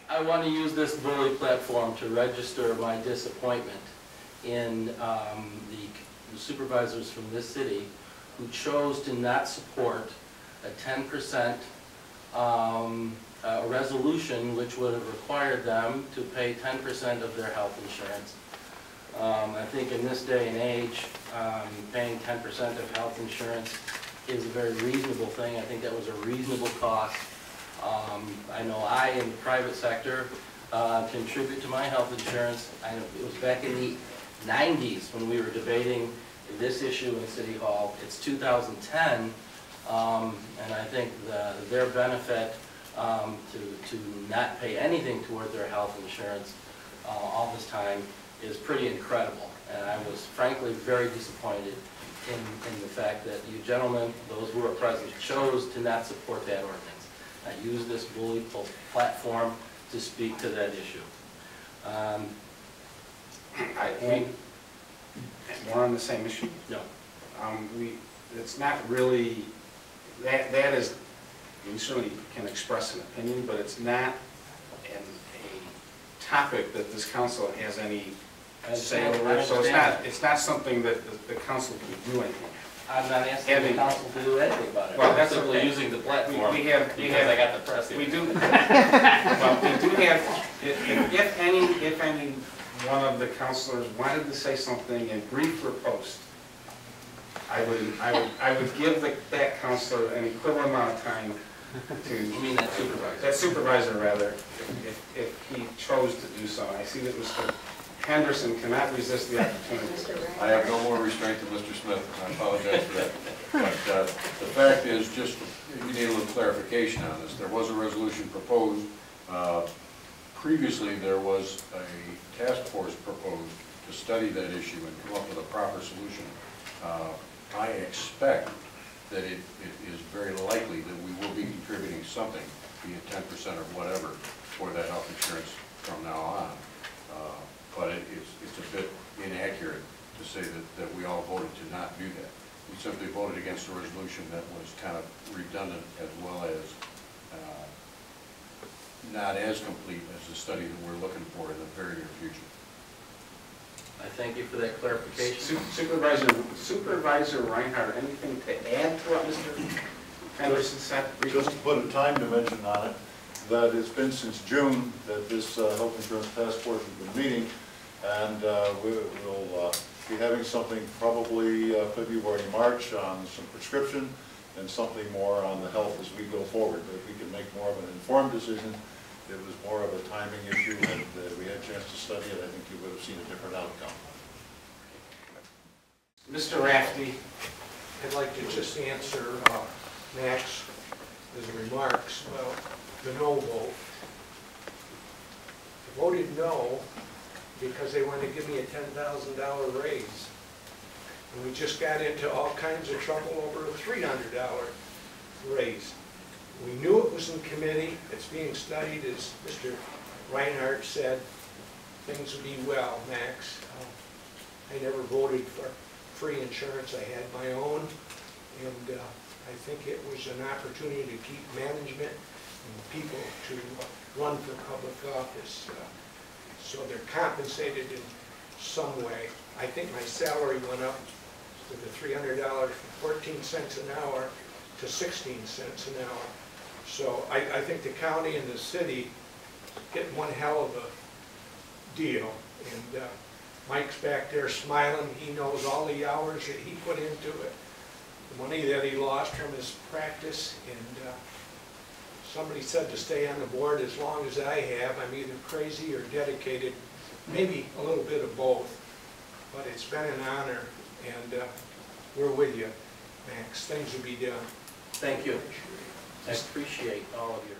I want to use this bully platform to register my disappointment in the supervisors from this city who chose to not support a 10% a resolution which would have required them to pay 10% of their health insurance. I think in this day and age, paying 10% of health insurance is a very reasonable thing. I think that was a reasonable cost. I know I, in the private sector, contribute to my health insurance. It was back in the 90s when we were debating this issue in City Hall. It's 2010, and I think their benefit to not pay anything toward their health insurance all this time is pretty incredible. And I was frankly very disappointed in the fact that you gentlemen, those who are present, chose to not support that ordinance. I use this bully platform to speak to that issue. We're on the same issue? No. It's not really, that is, you certainly can express an opinion, but it's not a topic that this council has any say over. So it's not something that the council can do anything. I'm not asking the council to do anything about it. Well, that's simply okay. Using the platform we have, I got the press here. We do. Well, we do have. If any one of the councilors wanted to say something in brief or post, I would give that councilor an equivalent amount of time to. You mean that supervisor? That supervisor, rather, if he chose to do so. I see that Mr. Henderson cannot resist the opportunity. I have no more restraint than Mr. Smith, and I apologize for that. But the fact is, just you need a little clarification on this. There was a resolution proposed. Previously, there was a task force proposed to study that issue and come up with a proper solution. I expect that it is very likely that we will be contributing something, be it 10% or whatever, for that health insurance from now on. But it's a bit inaccurate to say that we all voted to not do that. We simply voted against a resolution that was kind of redundant, as well as not as complete as the study that we're looking for in the very near future. I thank you for that clarification. Supervisor Reinhardt, anything to add to what Mr. Henderson said? Just to put a time dimension on it, that it's been since June that this health insurance task force has been meeting, and we'll be having something probably February, March on some prescription, and something more on the health as we go forward. But if we can make more of an informed decision, it was more of a timing issue, and we had a chance to study it, I think you would have seen a different outcome. Mr. Rafte. I'd like to just answer Max's remarks about the no vote. I voted no because they wanted to give me a $10,000 raise. And we just got into all kinds of trouble over a $300 raise. We knew it was in committee. It's being studied, as Mr. Reinhardt said. Things would be well, Max. I never voted for free insurance. I had my own. And I think it was an opportunity to keep management and people to run for public office. So they're compensated in some way. I think my salary went up to the $300 from 14 cents an hour to 16 cents an hour. So I think the county and the city get one hell of a deal. And Mike's back there smiling. He knows all the hours that he put into it, the money that he lost from his practice. And somebody said to stay on the board as long as I have. I'm either crazy or dedicated, maybe a little bit of both. But it's been an honor, and we're with you, Max. Things will be done. Thank you. I appreciate all of your